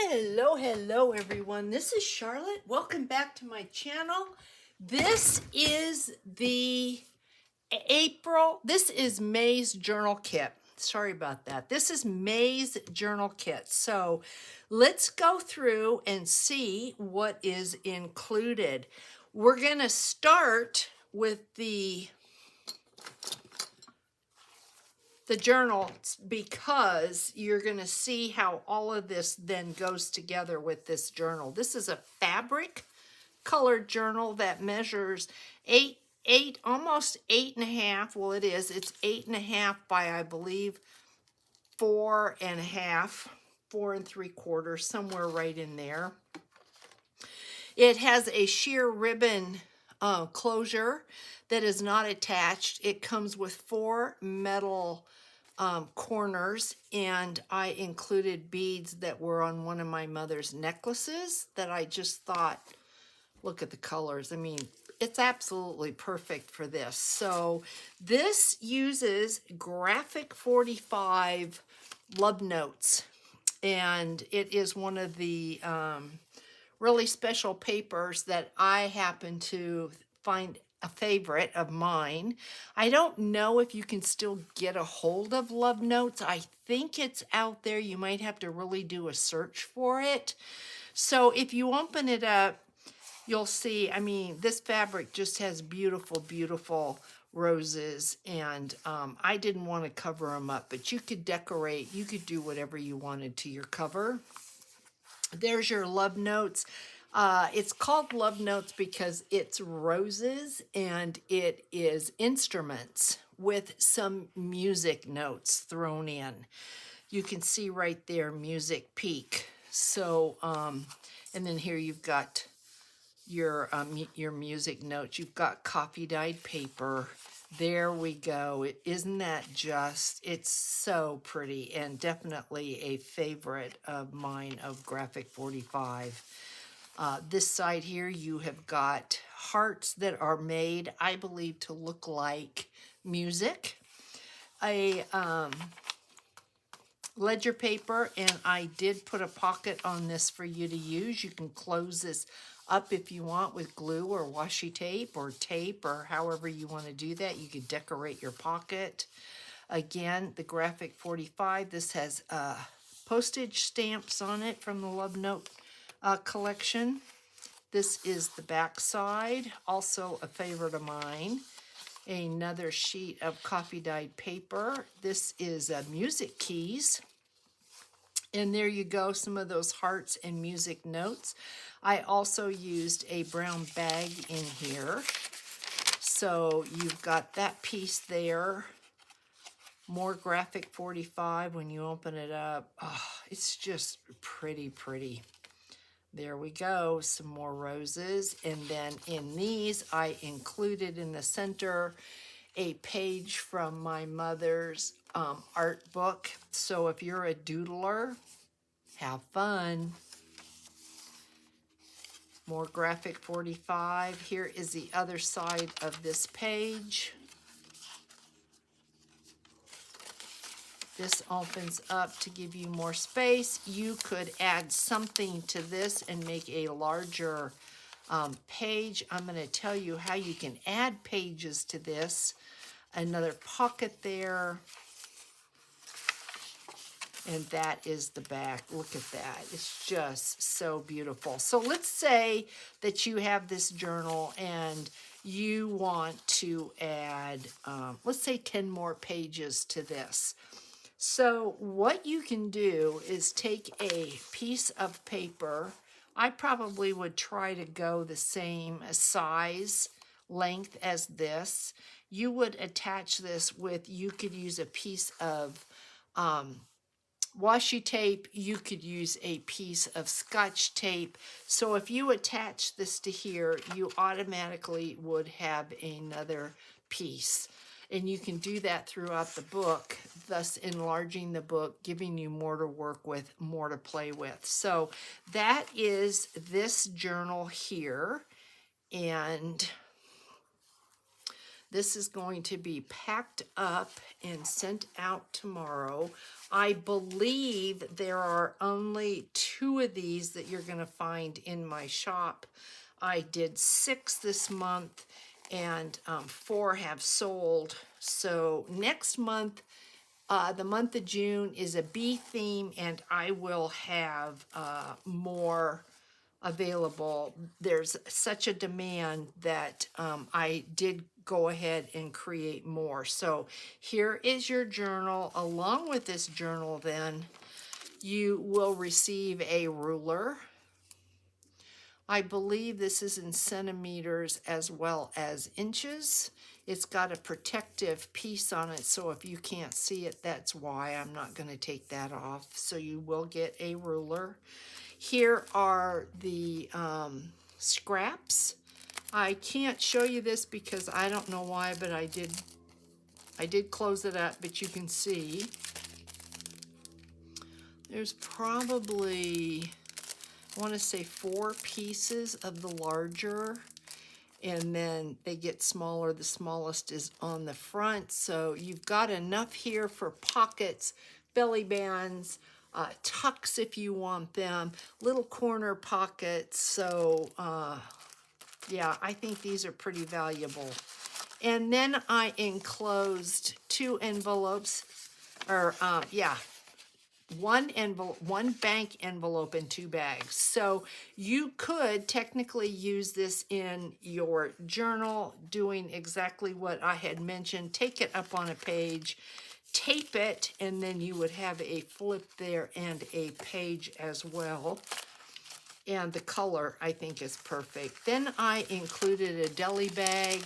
Hello everyone. This is Charlotte. Welcome back to my channel. This is this is May's journal kit. Sorry about that. This is May's journal kit. So let's go through and see what is included. We're going to start with the journal because you're going to see how all of this then goes together with this journal. This is a fabric colored journal that measures almost 8.5. Well, it's 8.5 by, I believe, 4.5, 4 3/4, somewhere right in there. It has a sheer ribbon closure that is not attached. It comes with 4 metal corners, and I included beads that were on one of my mother's necklaces that I just thought, look at the colors. I mean, it's absolutely perfect for this. So this uses Graphic 45 Love Notes, and it is one of the really special papers that I happen to find a favorite of mine. I don't know if you can still get a hold of Love Notes. I think it's out there. You might have to really do a search for it. So if you open it up, you'll see, I mean, this fabric just has beautiful, beautiful roses, and I didn't want to cover them up, but you could decorate, you could do whatever you wanted to your cover. There's your Love Notes. It's called Love Notes because it's roses and it is instruments with some music notes thrown in. You can see right there, Music Peak. So, and then here you've got your music notes. You've got coffee dyed paper. There we go. Isn't that just, it's so pretty, and definitely a favorite of mine of Graphic 45. This side here, you have got hearts that are made, I believe, to look like music. A ledger paper, and I did put a pocket on this for you to use. You can close this up if you want with glue or washi tape or however you want to do that. You could decorate your pocket. Again, the Graphic 45, this has postage stamps on it from the Love Note collection. This is the back side, also a favorite of mine. Another sheet of coffee dyed paper. This is music keys. And there you go, some of those hearts and music notes. I also used a brown bag in here. So you've got that piece there. More Graphic 45 when you open it up. Oh, it's just pretty, pretty. There we go, some more roses. And then in these, I included in the center a page from my mother's art book. So if you're a doodler, have fun. More Graphic 45. Here is the other side of this page. This opens up to give you more space. You could add something to this and make a larger page. I'm going to tell you how you can add pages to this. Another pocket there. And that is the back. Look at that. It's just so beautiful. So let's say that you have this journal and you want to add, let's say 10 more pages to this. So what you can do is take a piece of paper. I probably would try to go the same size, length as this. You would attach this with, you could use a piece of washi tape, you could use a piece of Scotch tape. So if you attach this to here, you automatically would have another piece. And you can do that throughout the book, thus enlarging the book, giving you more to work with, more to play with. So that is this journal here. And This is going to be packed up and sent out tomorrow. I believe there are only 2 of these that you're going to find in my shop. I did 6 this month, and 4 have sold. So next month, the month of June, is a bee theme, and I will have more available. There's such a demand that I did go ahead and create more. So here is your journal. Along with this journal, then, you will receive a ruler. I believe this is in centimeters as well as inches. It's got a protective piece on it, so if you can't see it, that's why. I'm not going to take that off. So you will get a ruler. Here are the scraps. I can't show you this because I don't know why, but I did close it up, but you can see there's probably, I want to say 4 pieces of the larger, and then they get smaller. The smallest is on the front. So you've got enough here for pockets, belly bands, tucks if you want them, little corner pockets. So yeah, I think these are pretty valuable. And then I enclosed 2 envelopes, or one envelope, 1 bank envelope and 2 bags. So you could technically use this in your journal, doing exactly what I had mentioned. Take it up on a page, tape it, and then you would have a flip there and a page as well. And the color, I think, is perfect. Then I included a deli bag.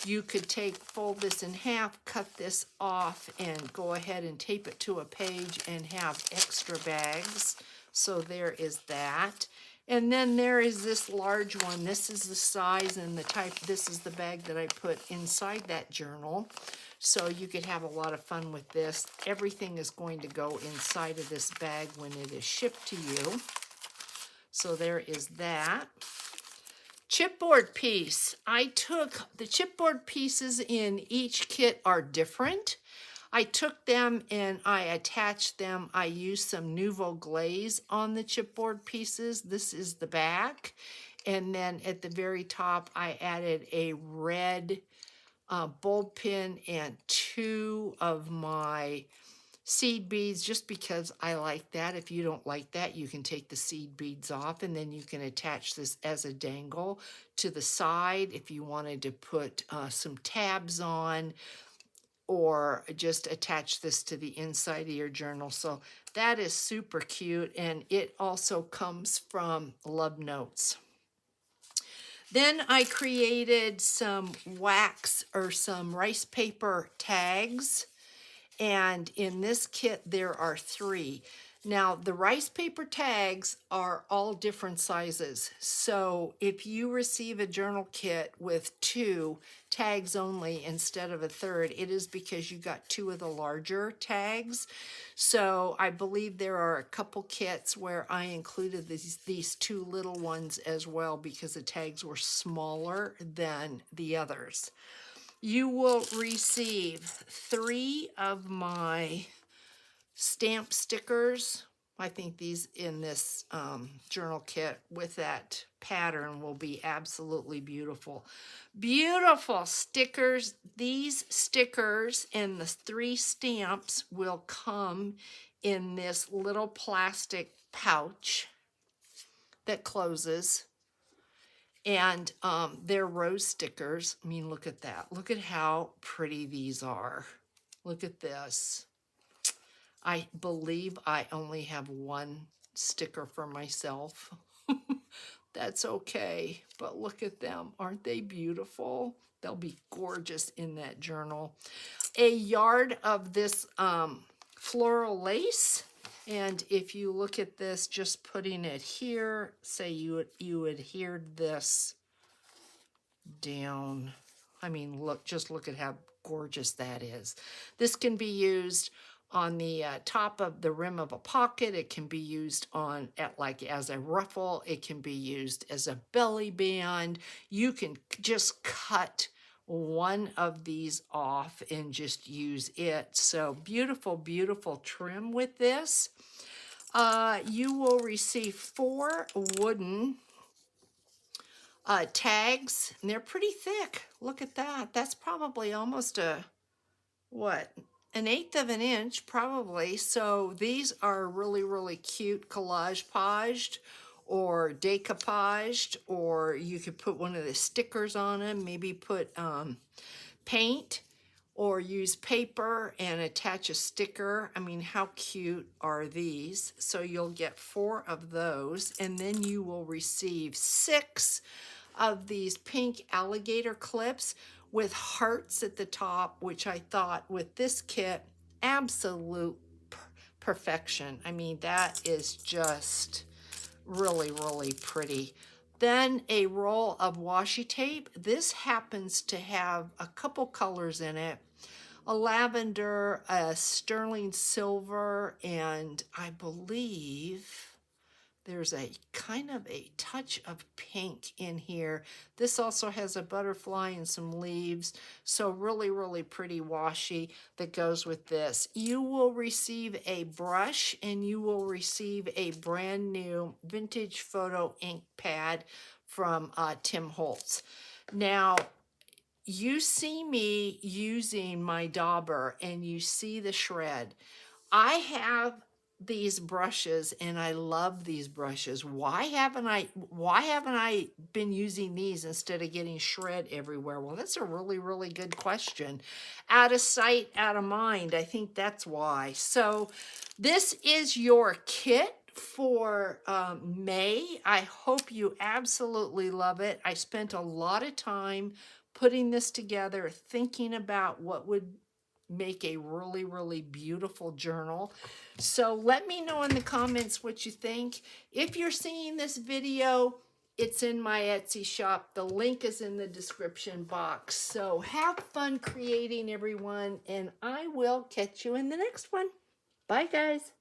You could fold this in half, cut this off, and go ahead and tape it to a page and have extra bags. So there is that. And then there is this large one. This is the size and the type. This is the bag that I put inside that journal. So you could have a lot of fun with this. Everything is going to go inside of this bag when it is shipped to you. So there is that. Chipboard piece. I took the chipboard pieces in each kit are different. I took them and I attached them. I used some Nuvo glaze on the chipboard pieces. This is the back. And then at the very top, I added a red bulb pin and 2 of my seed beads, just because I like that. If you don't like that, you can take the seed beads off, and then you can attach this as a dangle to the side if you wanted to put some tabs on, or just attach this to the inside of your journal. So that is super cute, and it also comes from Love Notes. Then I created some wax or some rice paper tags. And in this kit, there are 3. Now, the rice paper tags are all different sizes. So if you receive a journal kit with 2 tags only instead of a 3rd, it is because you got 2 of the larger tags. So I believe there are a couple kits where I included these 2 little ones as well, because the tags were smaller than the others. You will receive 3 of my stamp stickers. I think these in this journal kit with that pattern will be absolutely beautiful. Beautiful stickers. These stickers and the 3 stamps will come in this little plastic pouch that closes. And they're rose stickers. I mean, look at that. Look at how pretty these are. Look at this. I believe I only have 1 sticker for myself. That's okay, but look at them. Aren't they beautiful? They'll be gorgeous in that journal. A yard of this floral lace. And if you look at this, just putting it here, say you adhered this down. I mean, just look at how gorgeous that is. This can be used on the top of the rim of a pocket. It can be used as a ruffle. It can be used as a belly band. You can just cut one of these off and just use it. So beautiful, beautiful trim with this. You will receive 4 wooden tags, and they're pretty thick. Look at that. That's probably almost what, an 1/8 of an inch probably. So these are really, really cute collage paged or decoupaged, or you could put one of the stickers on them, maybe put paint or use paper and attach a sticker. I mean, how cute are these? So you'll get 4 of those, and then you will receive 6 of these pink alligator clips with hearts at the top, which I thought with this kit, absolute perfection. I mean, that is just really, really pretty. Then a roll of washi tape. This happens to have a couple colors in it. A lavender, a sterling silver, and I believe there's a kind of a touch of pink in here. This also has a butterfly and some leaves. So really, really pretty washi that goes with this. You will receive a brush, and you will receive a brand new vintage photo ink pad from Tim Holtz. Now, you see me using my dauber and you see the shred. I have these brushes and I love these brushes. Why haven't I been using these instead of getting shred everywhere? Well, that's a really, really good question. Out of sight, out of mind. I think that's why. So this is your kit for May. I hope you absolutely love it. I spent a lot of time putting this together, thinking about what would make a really, really beautiful journal. So let me know in the comments what you think. If you're seeing this video, it's in my Etsy shop. The link is in the description box. So have fun creating, everyone, and I will catch you in the next one. Bye, guys.